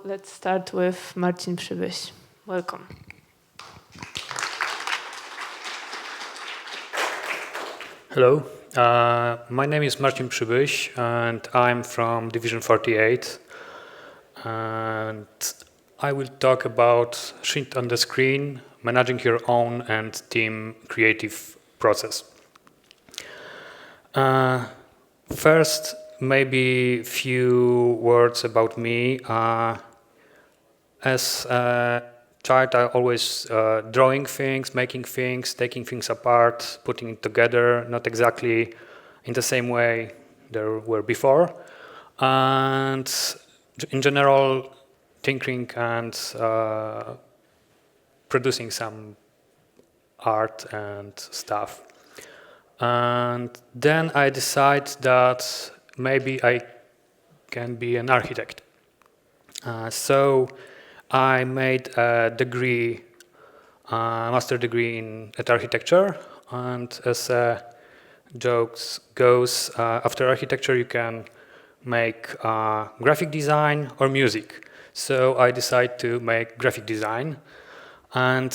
let's start with Marcin Przybyś. Welcome. Hello, my name is Marcin Przybyś and I'm from Division 48 and I will talk about shit on the screen, managing your own and team creative process. First, maybe a few words about me. As a child, I always drawing things, making things, taking things apart, putting it together, not exactly in the same way there were before. And in general, tinkering and producing some art and stuff. And then I decided that maybe I can be an architect. So I made a degree, master degree at architecture, and as jokes goes, after architecture you can make graphic design or music. So I decided to make graphic design, and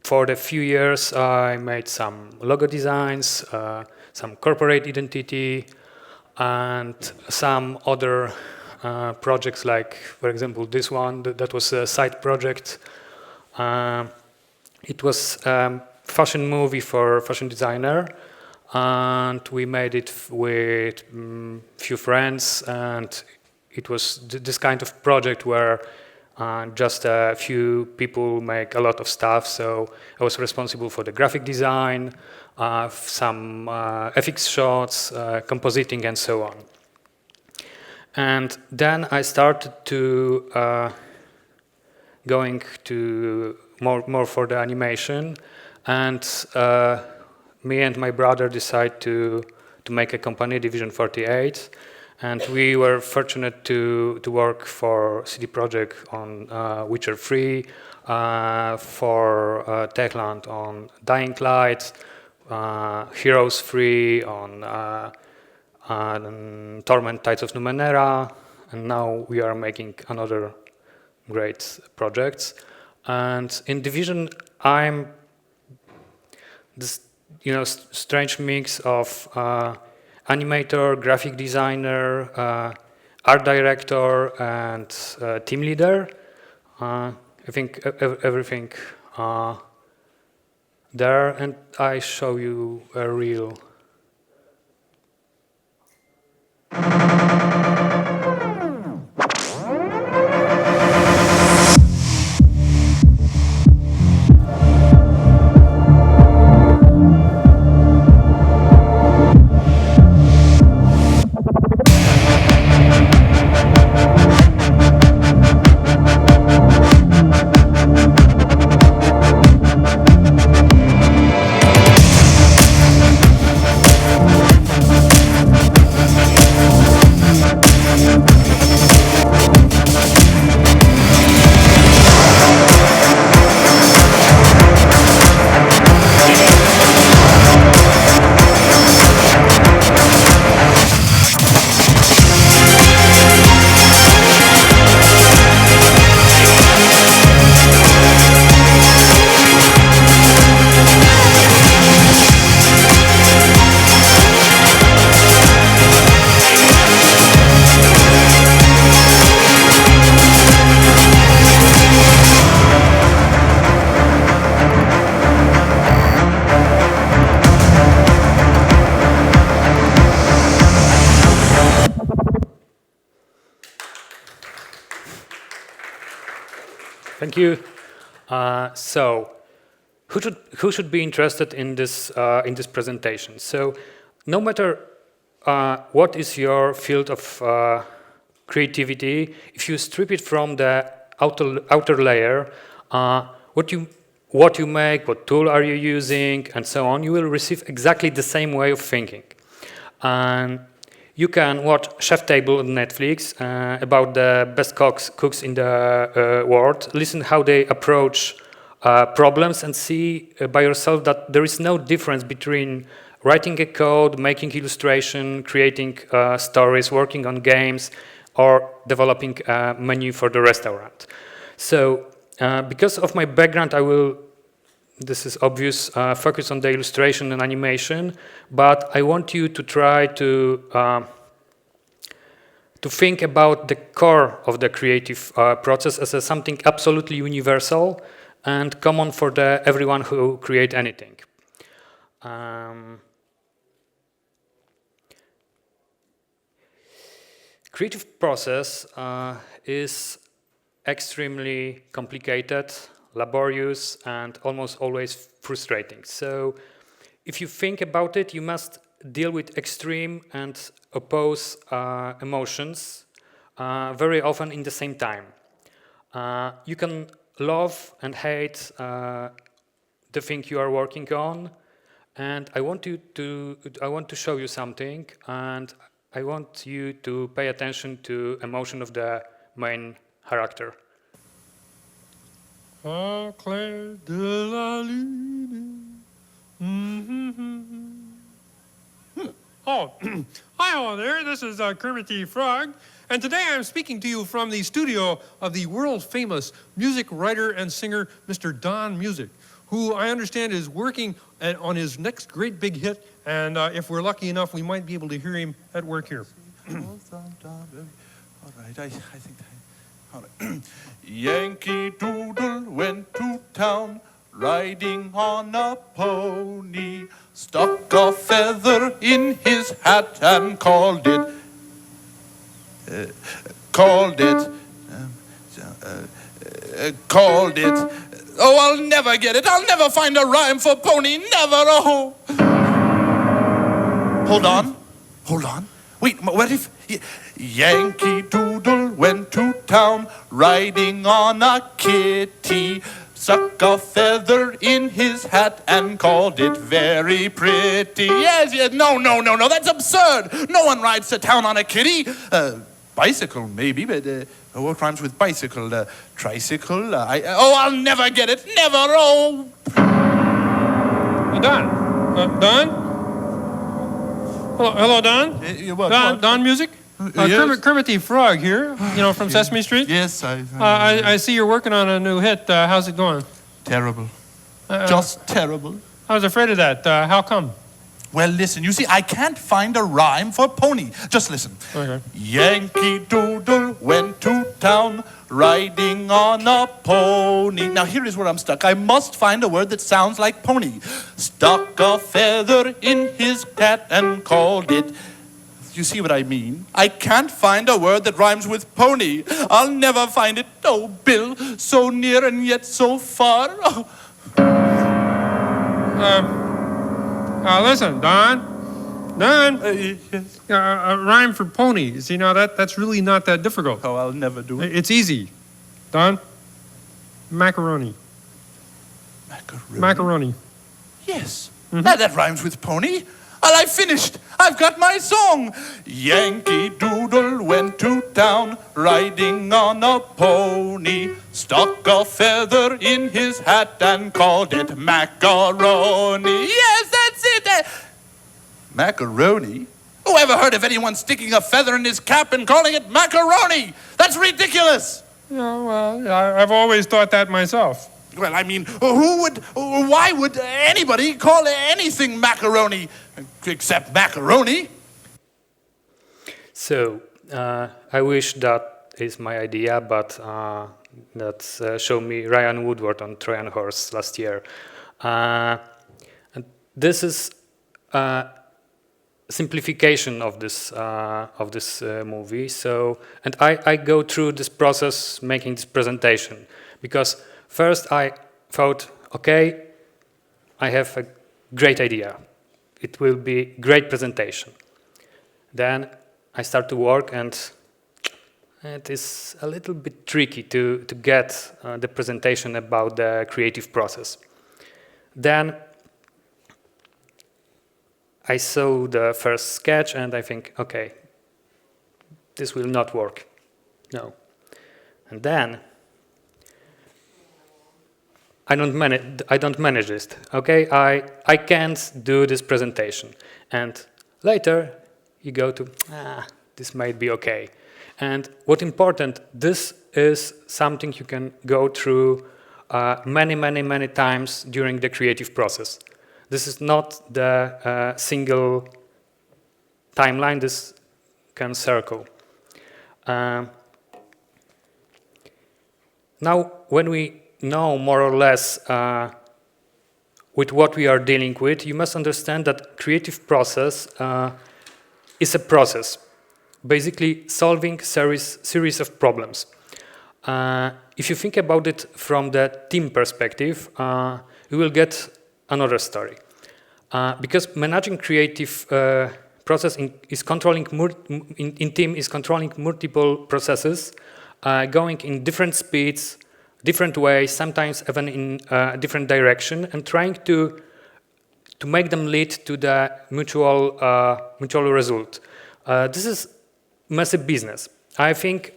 for the few years I made some logo designs, some corporate identity, and some other projects, like, for example, this one, that was a side project. It was a fashion movie for fashion designer, and we made it with few friends, and it was this kind of project where just a few people make a lot of stuff. So I was responsible for the graphic design, some FX shots, compositing, and so on. And then I started to going to more for the animation, and me and my brother decided to make a company, Division 48, and we were fortunate to work for CD Projekt on Witcher 3, for Techland on Dying Light, Heroes 3 on Torment Tides of Numenera, and now we are making another great projects. And in Division, I'm this strange mix of animator, graphic designer, art director, and team leader. I think everything there, and I show you a real. Thank you. So, who should be interested in this presentation? So, no matter what is your field of creativity, if you strip it from the outer layer, what you make, what tool are you using, and so on, you will receive exactly the same way of thinking. And you can watch Chef Table on Netflix about the best cooks in the world. Listen how they approach problems and see by yourself that there is no difference between writing a code, making illustration, creating stories, working on games, or developing a menu for the restaurant. So because of my background, I will, this is obvious, focus on the illustration and animation, but I want you to try to think about the core of the creative process as something absolutely universal and common for everyone who create anything. Creative process is extremely complicated, laborious, and almost always frustrating. So if you think about it, you must deal with extreme and oppose emotions very often in the same time. You can love and hate the thing you are working on, and I want to show you something, and I want you to pay attention to emotion of the main character. Au clair de la lune. Oh, hi all there. This is Kermit the Frog, and today I'm speaking to you from the studio of the world-famous music writer and singer, Mr. Don Music, who I understand is working on his next great big hit, and if we're lucky enough, we might be able to hear him at work here. All right, I think all right. Yankee Doodle went to town, riding on a pony, stuck a feather in his hat and called it. Oh, I'll never get it. I'll never find a rhyme for pony. Never. Oh. Hold on. Wait, what if Yankee Doodle went to town, riding on a kitty, stuck a feather in his hat and called it very pretty. Yes, no, that's absurd. No one rides to town on a kitty. Bicycle, maybe, but what rhymes with bicycle? Tricycle? I'll never get it. Never, oh. Don? Hello, Don? What? Don Music? Yes. Kermit the Frog here, from Sesame Street. Yes, I see you're working on a new hit. How's it going? Terrible. Just terrible. I was afraid of that. How come? Well, listen, you see, I can't find a rhyme for pony. Just listen. Okay. Yankee Doodle went to town, riding on a pony. Now, here is where I'm stuck. I must find a word that sounds like pony. Stuck a feather in his hat and called it. You see what I mean? I can't find a word that rhymes with pony. I'll never find it. Oh, Bill, so near and yet so far. Oh. Listen, Don. Yes. A rhyme for ponies. That's really not that difficult. Oh, I'll never do it. It's easy. Don? Macaroni. Macaroni. Yes. That rhymes with pony. Well, I finished. I've got my song. Yankee Doodle went to town, riding on a pony, stuck a feather in his hat and called it macaroni. Yes, that's it. Macaroni? Who ever heard of anyone sticking a feather in his cap and calling it macaroni? That's ridiculous. Yeah, well, I've always thought that myself. Well, I mean, why would anybody call anything macaroni except macaroni? So I wish that is my idea, but that's showed me Ryan Woodward on Trojan Horse last year. And this is simplification of this movie. So, and I go through this process making this presentation because first I thought, okay, I have a great idea. It will be great presentation. Then I start to work, and it is a little bit tricky to get the presentation about the creative process. Then I saw the first sketch, and I think, okay, this will not work. No. And then I don't manage it. Okay, I can't do this presentation. And later you go to, this might be okay. And what's important, this is something you can go through many times during the creative process. This is not the single timeline, this can circle. Now, when we know more or less with what we are dealing with, you must understand that creative process is a process, basically solving series of problems. If you think about it from the team perspective, you will get another story. Because managing creative process is controlling in team is controlling multiple processes, going in different speeds, different ways, sometimes even in a different direction, and trying to make them lead to the mutual result. This is massive business. I think,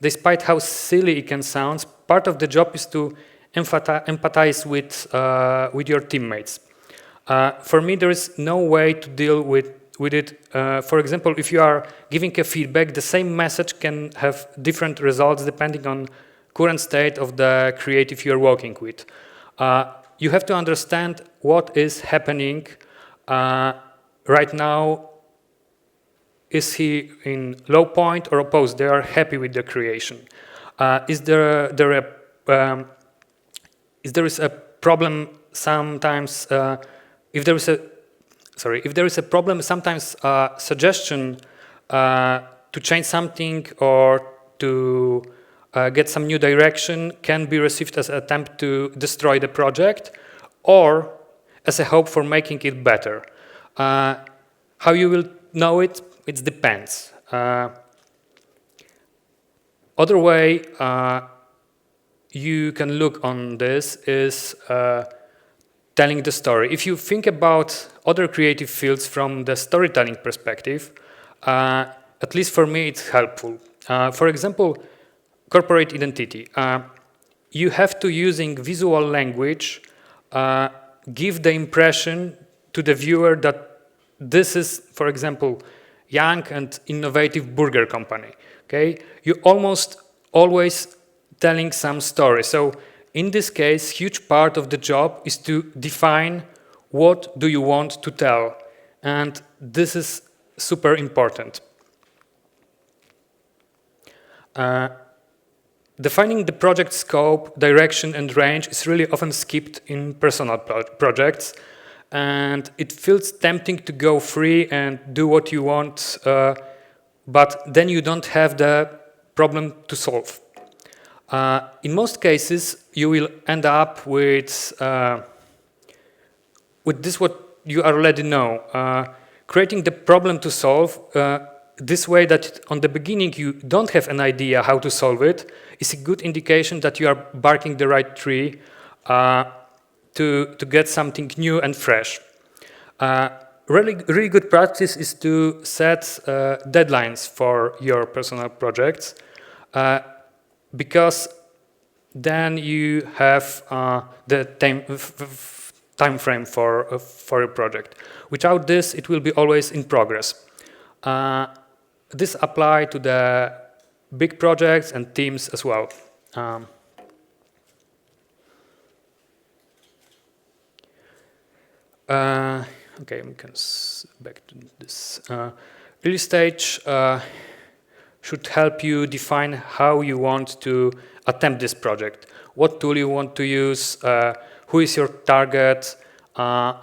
despite how silly it can sound, part of the job is to empathize with your teammates. For me, there is no way to deal with it. For example, if you are giving a feedback, the same message can have different results depending on current state of the creative you are working with. You have to understand what is happening right now. Is he in low point or opposed? They are happy with the creation. Is there a problem sometimes? If there is a problem, sometimes suggestion to change something or to get some new direction can be received as an attempt to destroy the project or as a hope for making it better. How you will know it? It depends. Other way you can look on this is telling the story. If you think about other creative fields from the storytelling perspective, at least for me it's helpful. For example, corporate identity. You have to, using visual language, give the impression to the viewer that this is, for example, young and innovative burger company. Okay, you almost always telling some story. So in this case, huge part of the job is to define what do you want to tell, and this is super important. Defining the project scope, direction, and range is really often skipped in personal projects, and it feels tempting to go free and do what you want, but then you don't have the problem to solve. In most cases, you will end up with this what you already know, creating the problem to solve this way that on the beginning you don't have an idea how to solve it is a good indication that you are barking the right tree to get something new and fresh. Really good practice is to set deadlines for your personal projects, because then you have the time frame for a project. Without this, it will be always in progress. This applies to the big projects and teams as well. Okay, we can back to this. Early stage should help you define how you want to attempt this project, what tool you want to use, who is your target.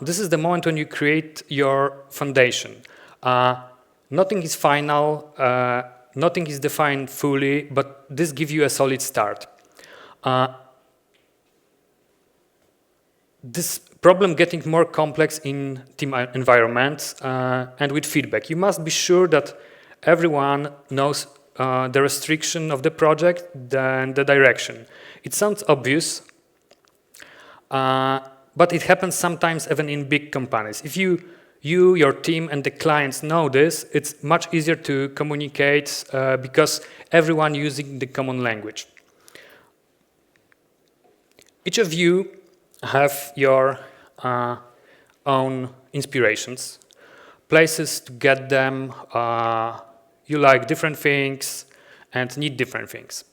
This is the moment when you create your foundation. Nothing is final, nothing is defined fully, but this gives you a solid start. This problem getting more complex in team environments and with feedback. You must be sure that everyone knows the restriction of the project and the direction. It sounds obvious, but it happens sometimes even in big companies. If you, your team, and the clients know this, it's much easier to communicate because everyone using the common language. Each of you have your own inspirations, places to get them, you like different things and need different things.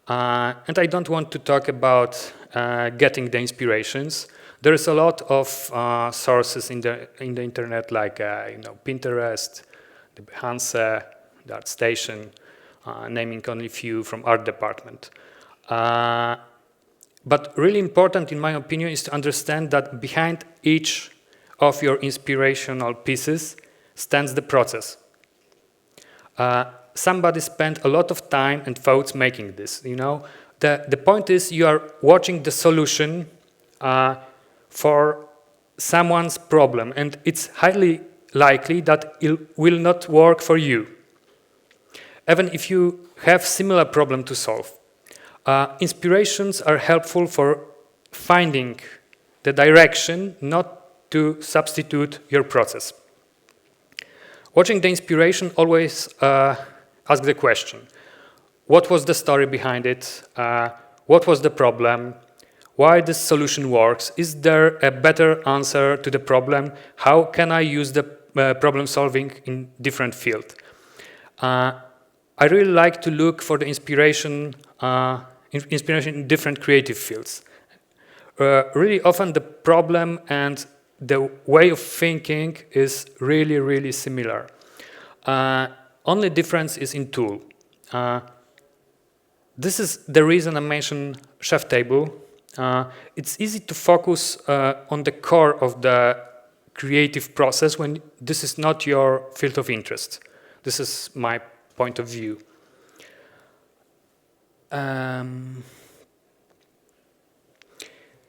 And I don't want to talk about getting the inspirations. There is a lot of sources in the internet, like Pinterest, the Behance, the ArtStation, naming only a few from art department. But really important, in my opinion, is to understand that behind each of your inspirational pieces stands the process. Somebody spent a lot of time and thoughts making this. The point is you are watching the solution for someone's problem, and it's highly likely that it will not work for you, even if you have similar problem to solve. Inspirations are helpful for finding the direction, not to substitute your process. Watching the inspiration, always ask the question, what was the story behind it? What was the problem? Why this solution works? Is there a better answer to the problem? How can I use the problem solving in different field? I really like to look for the inspiration in different creative fields. Really often the problem and the way of thinking is really, really similar. Only difference is in tool. This is the reason I mentioned chef table. It's easy to focus on the core of the creative process when this is not your field of interest. This is my point of view.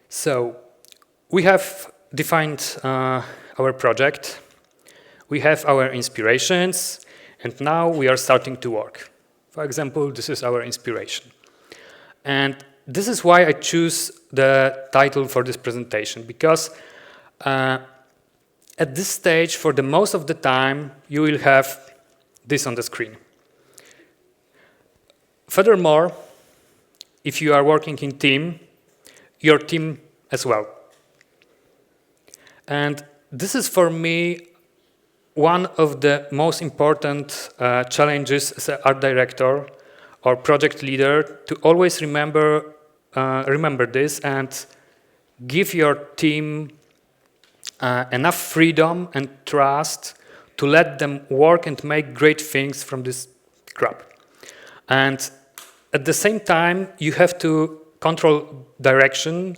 So we have defined our project. We have our inspirations, and now we are starting to work. For example, this is our inspiration. And this is why I choose the title for this presentation, because at this stage, for the most of the time, you will have this on the screen. Furthermore, if you are working in team, your team as well. And this is for me one of the most important challenges as an art director or project leader, to always remember this and give your team enough freedom and trust to let them work and make great things from this crap. And at the same time, you have to control direction,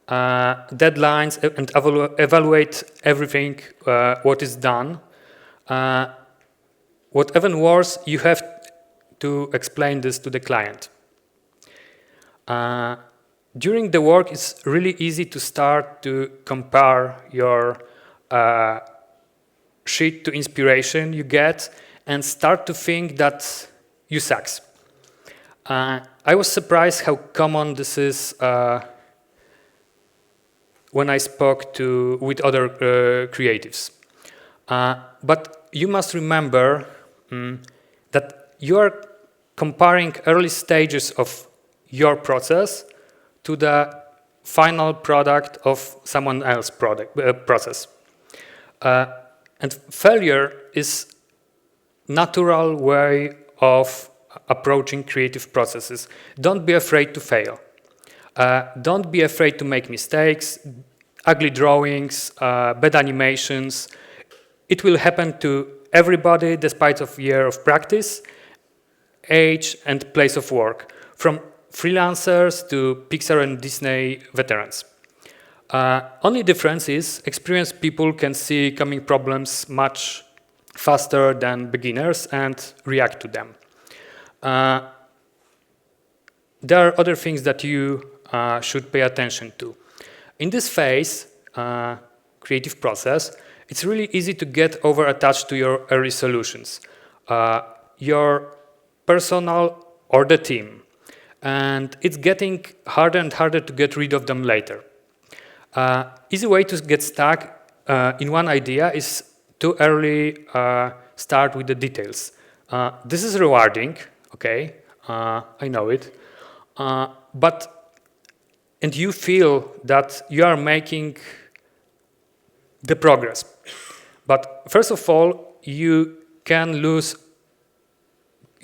deadlines, and evaluate everything what is done. What even worse, you have to explain this to the client. During the work, it's really easy to start to compare your sheet to inspiration you get and start to think that you suck. I was surprised how common this is when I spoke with other creatives. But you must remember that you are comparing early stages of your process to the final product of someone else's process. And failure is natural way of approaching creative processes. Don't be afraid to fail. Don't be afraid to make mistakes, ugly drawings, bad animations. It will happen to everybody despite of year of practice, age, and place of work, from freelancers to Pixar and Disney veterans. Only difference is experienced people can see coming problems much faster than beginners and react to them. There are other things that you should pay attention to. In this phase, creative process, it's really easy to get over-attached to your early solutions, your personal or the team. And it's getting harder and harder to get rid of them later. Easy way to get stuck in one idea is to early start with the details. This is rewarding, okay, I know it, and you feel that you are making the progress. But first of all, you can lose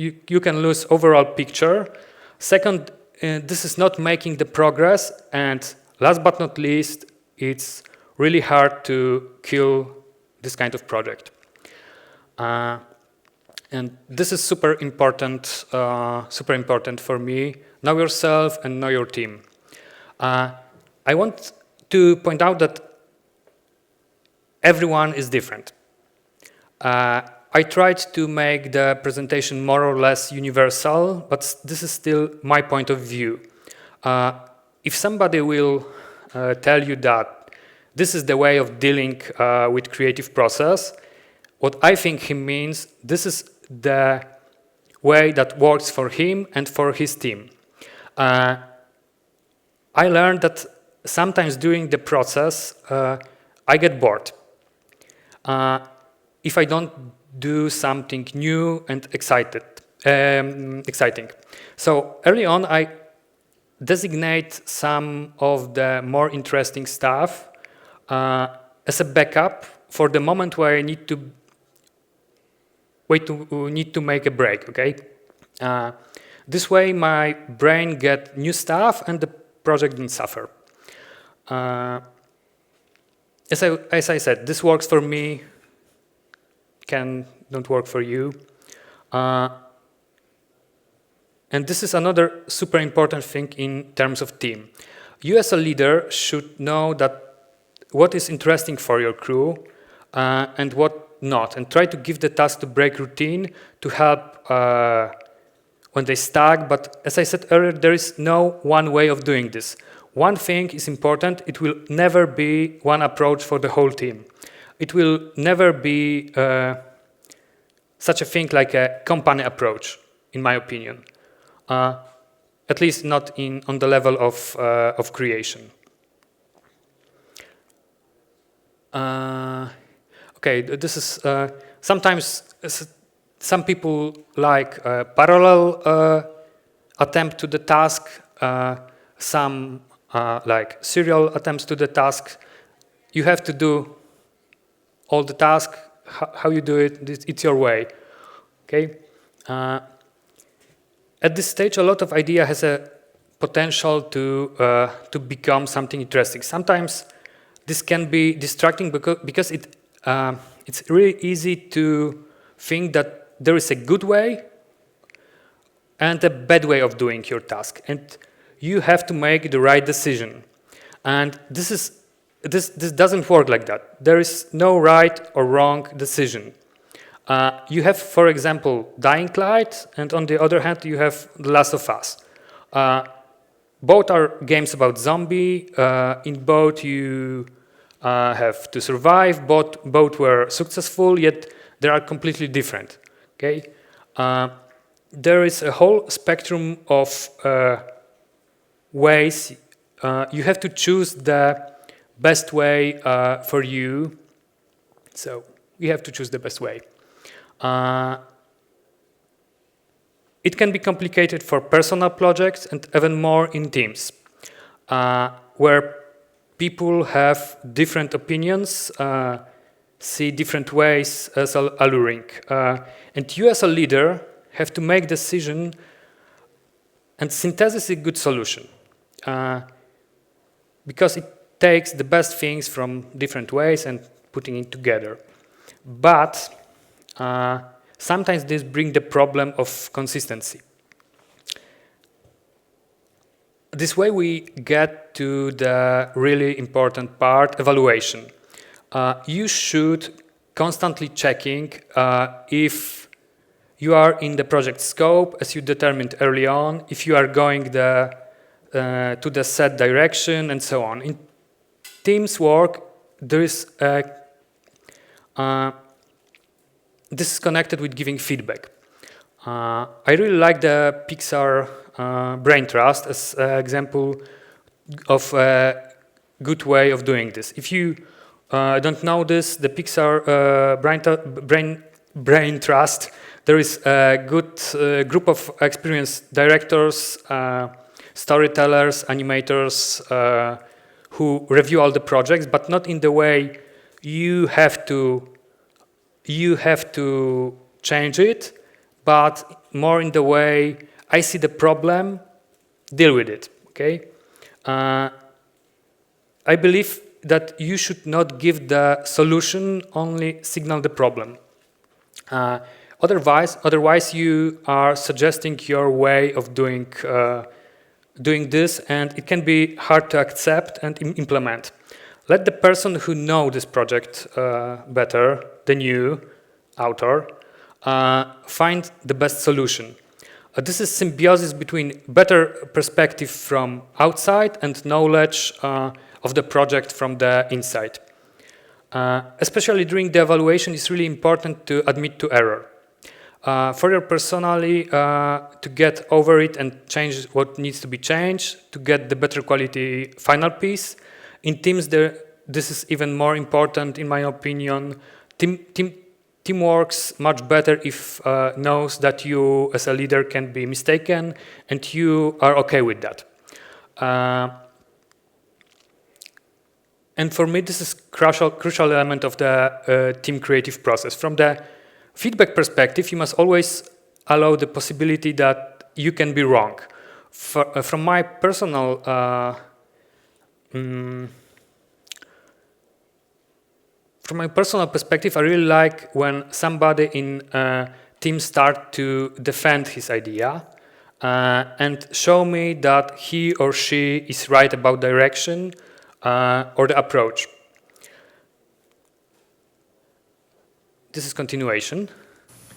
you can lose overall picture. Second, this is not making the progress, and last but not least, it's really hard to kill this kind of project. And this is super important for me. Know yourself and know your team. I want to point out that everyone is different. I tried to make the presentation more or less universal, but this is still my point of view. If somebody will tell you that this is the way of dealing with creative process, what I think he means, this is the way that works for him and for his team. I learned that sometimes during the process, I get bored. If I don't do something new and exciting. So early on, I designate some of the more interesting stuff as a backup for the moment where I need to make a break. Okay, this way my brain gets new stuff and the project didn't suffer. As I said, this works for me. Don't work for you. And this is another super important thing in terms of team. You as a leader should know that what is interesting for your crew and what not, and try to give the task to break routine to help when they stuck. But as I said earlier, there is no one way of doing this. One thing is important: it will never be one approach for the whole team. It will never be such a thing like a company approach, in my opinion. At least not on the level of creation. Okay, this is sometimes some people like a parallel attempt to the task, some like serial attempts to the task. You have to do all the tasks. How you do it, it's your way. Okay. At this stage, a lot of idea has a potential to become something interesting. Sometimes this can be distracting because it's really easy to think that there is a good way and a bad way of doing your task, and you have to make the right decision. And this doesn't work like that. There is no right or wrong decision. You have, for example, Dying Light, and on the other hand, you have The Last of Us. Both are games about zombie. In both, you have to survive. Both were successful, yet they are completely different. Okay, there is a whole spectrum of ways. You have to choose the best way for you. So you have to choose the best way. It can be complicated for personal projects and even more in teams, where people have different opinions, see different ways as alluring. And you as a leader have to make decision, and synthesis is a good solution. Because it takes the best things from different ways and putting it together. But sometimes this brings the problem of consistency. This way we get to the really important part, evaluation. You should constantly checking if you are in the project scope as you determined early on, if you are going to the set direction and so on. In teams work, there is this is connected with giving feedback. I really like the Pixar brain trust as an example of a good way of doing this. If you don't know this, the Pixar brain trust, there is a good group of experienced directors, storytellers, animators who review all the projects, but not in the way you have to change it, but more in the way I see the problem, deal with it. Okay. I believe that you should not give the solution, only signal the problem. Otherwise, you are suggesting your way of doing this, and it can be hard to accept and implement. Let the person who knows this project better than you, author, find the best solution. This is symbiosis between better perspective from outside and knowledge of the project from the inside. Especially during the evaluation, it's really important to admit to error. Further personally, to get over it and change what needs to be changed, to get the better quality final piece. In teams, this is even more important, in my opinion. Team works much better if knows that you, as a leader, can be mistaken, and you are okay with that. And for me, this is crucial element of the team creative process. From the feedback perspective, you must always allow the possibility that you can be wrong. From my personal perspective, I really like when somebody in a team start to defend his idea and show me that he or she is right about direction or the approach. This is continuation.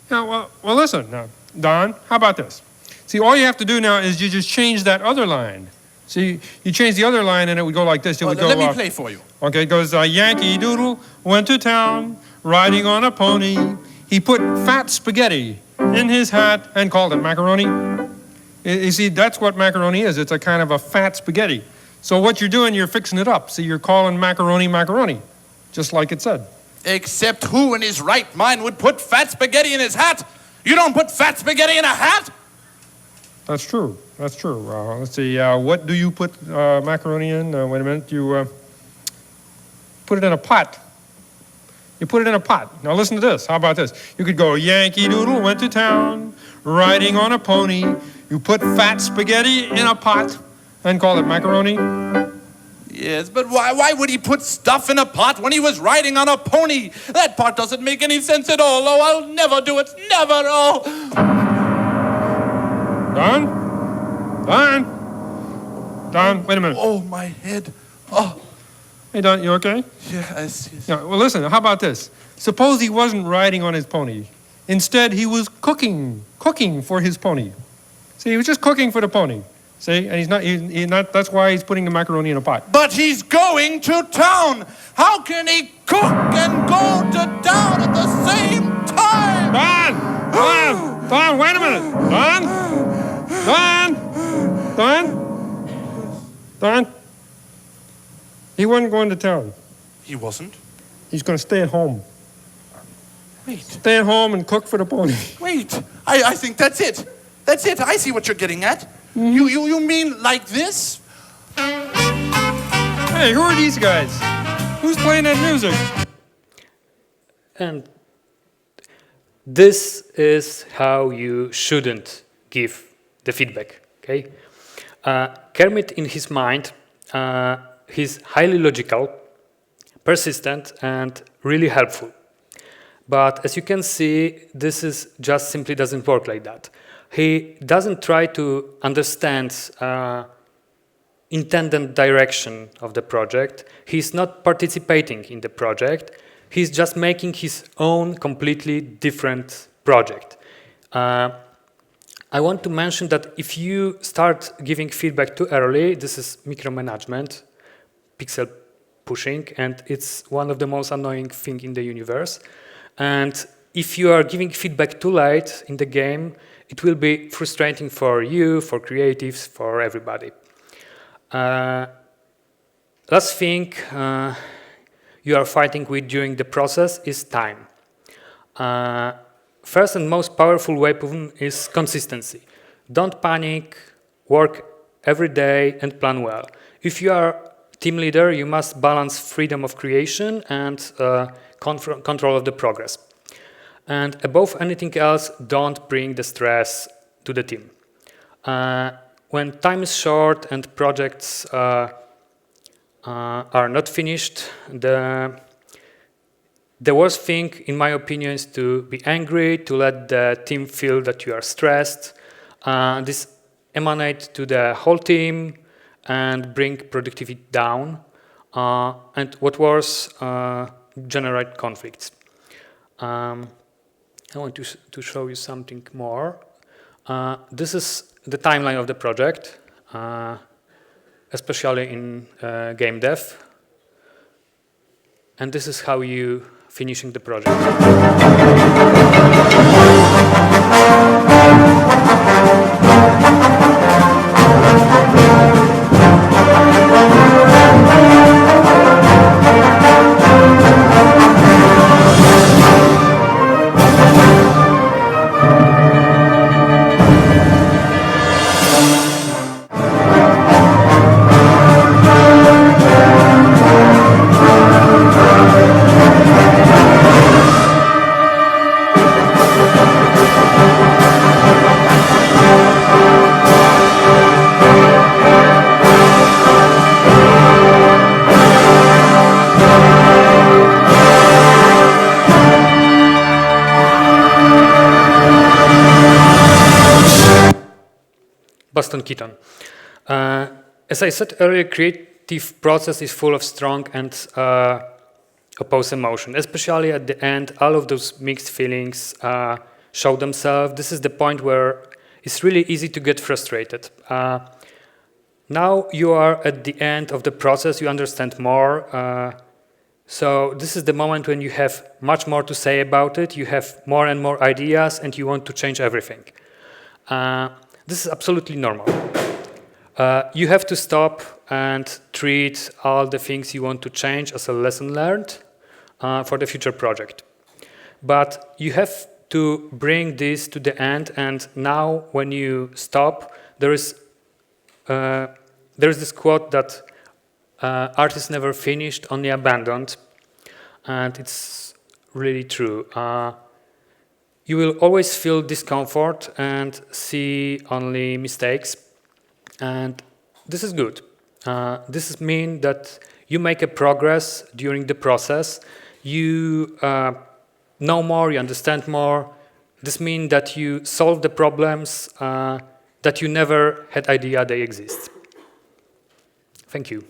Now, well, listen now, Don, how about this? See, all you have to do now is you just change that other line. See, you change the other line and it would go like this. It would go, let me play for you. Okay, it goes, Yankee Doodle went to town riding on a pony. He put fat spaghetti in his hat and called it macaroni. You see, that's what macaroni is. It's a kind of a fat spaghetti. So what you're doing, you're fixing it up. See, you're calling macaroni macaroni, just like it said. Except who in his right mind would put fat spaghetti in his hat? You don't put fat spaghetti in a hat? That's true. That's true. Let's see. What do you put macaroni in? Wait a minute. You put it in a pot. You put it in a pot. Now listen to this. How about this? You could go, Yankee Doodle went to town riding on a pony. You put fat spaghetti in a pot and call it macaroni. Yes, but why would he put stuff in a pot when he was riding on a pony? That part doesn't make any sense at all. Oh, I'll never do it. Never. Oh. Don, wait a minute. Oh, my head. Oh. Hey, Don, you okay? Yes. Yeah, well, listen, how about this? Suppose he wasn't riding on his pony. Instead, he was cooking for his pony. See, he was just cooking for the pony. See, and he's not, that's why he's putting the macaroni in a pot. But he's going to town. How can he cook and go to town at the same time? Don, wait a minute. Don. He wasn't going to town. He wasn't? He's going to stay at home. Wait. Stay at home and cook for the pony. Wait. I think that's it. That's it. I see what you're getting at. Mm-hmm. You mean like this? Hey, who are these guys? Who's playing that music? And this is how you shouldn't give the feedback. Okay, Kermit, in his mind, he's highly logical, persistent, and really helpful. But as you can see, this is just simply doesn't work like that. He doesn't try to understand intended direction of the project. He's not participating in the project. He's just making his own completely different project. I want to mention that if you start giving feedback too early, this is micromanagement, pixel pushing, and it's one of the most annoying things in the universe. And if you are giving feedback too late in the game, it will be frustrating for you, for creatives, for everybody. Last thing you are fighting with during the process is time. First and most powerful weapon is consistency. Don't panic, work every day and plan well. If you are team leader, you must balance freedom of creation and control of the progress. And above anything else, don't bring the stress to the team. When time is short and projects are not finished, the worst thing, in my opinion, is to be angry, to let the team feel that you are stressed. This emanates to the whole team and bring productivity down. And what worse, generate conflicts. I want to show you something more. This is the timeline of the project, especially in game dev. And this is how you finishing the project. Boston Keaton. As I said earlier, creative process is full of strong and opposed emotion. Especially at the end, all of those mixed feelings show themselves. This is the point where it's really easy to get frustrated. Now you are at the end of the process, you understand more. So this is the moment when you have much more to say about it, you have more and more ideas, and you want to change everything. This is absolutely normal. You have to stop and treat all the things you want to change as a lesson learned for the future project. But you have to bring this to the end, and now when you stop, there is this quote that art is never finished, only abandoned, and it's really true. You will always feel discomfort and see only mistakes, and this is good. This means that you make a progress during the process. You know more, you understand more. This means that you solve the problems that you never had idea they exist. Thank you.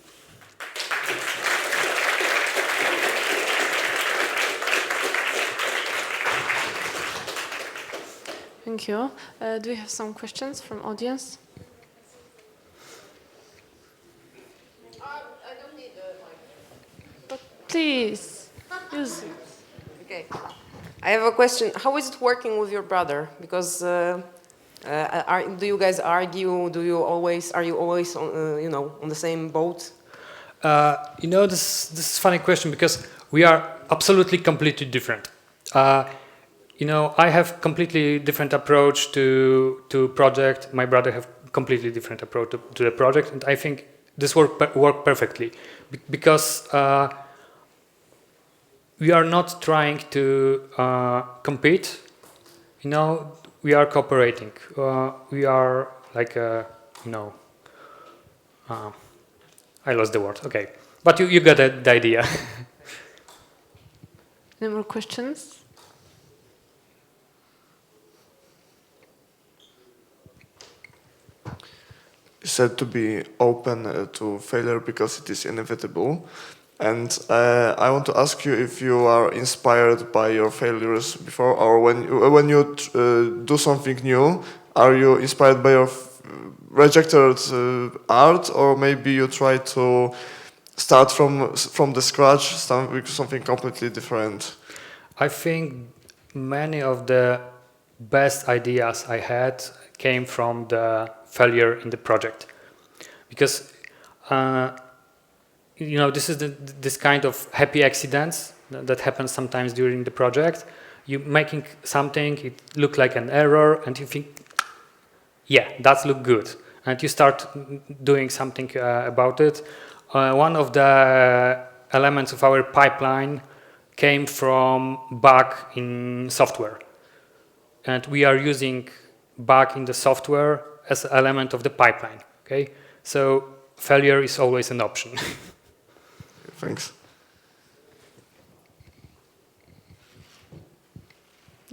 Thank you. Do we have some questions from audience? I don't need the mic. But please, use it. Okay. I have a question. How is it working with your brother? Because do you guys argue? Are you always on, on the same boat? This is a funny question because we are absolutely completely different. I have completely different approach to project. My brother have completely different approach to the project, and I think this work perfectly because we are not trying to compete. We are cooperating. We are like I lost the word. Okay, but you got the idea. Any more questions? Said to be open to failure because it is inevitable. And I want to ask you if you are inspired by your failures before, or when you do something new, are you inspired by your rejected art, or maybe you try to start from the scratch, something completely different? I think many of the best ideas I had came from the failure in the project, because this is this kind of happy accidents that happen sometimes during the project. You making something, it look like an error, and you think, yeah, that look good, and you start doing something about it. One of the elements of our pipeline came from bug in software. And we are using bug in the software as an element of the pipeline. Okay? So failure is always an option. Thanks.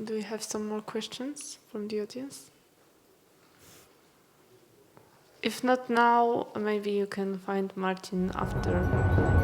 Do we have some more questions from the audience? If not now, maybe you can find Marcin after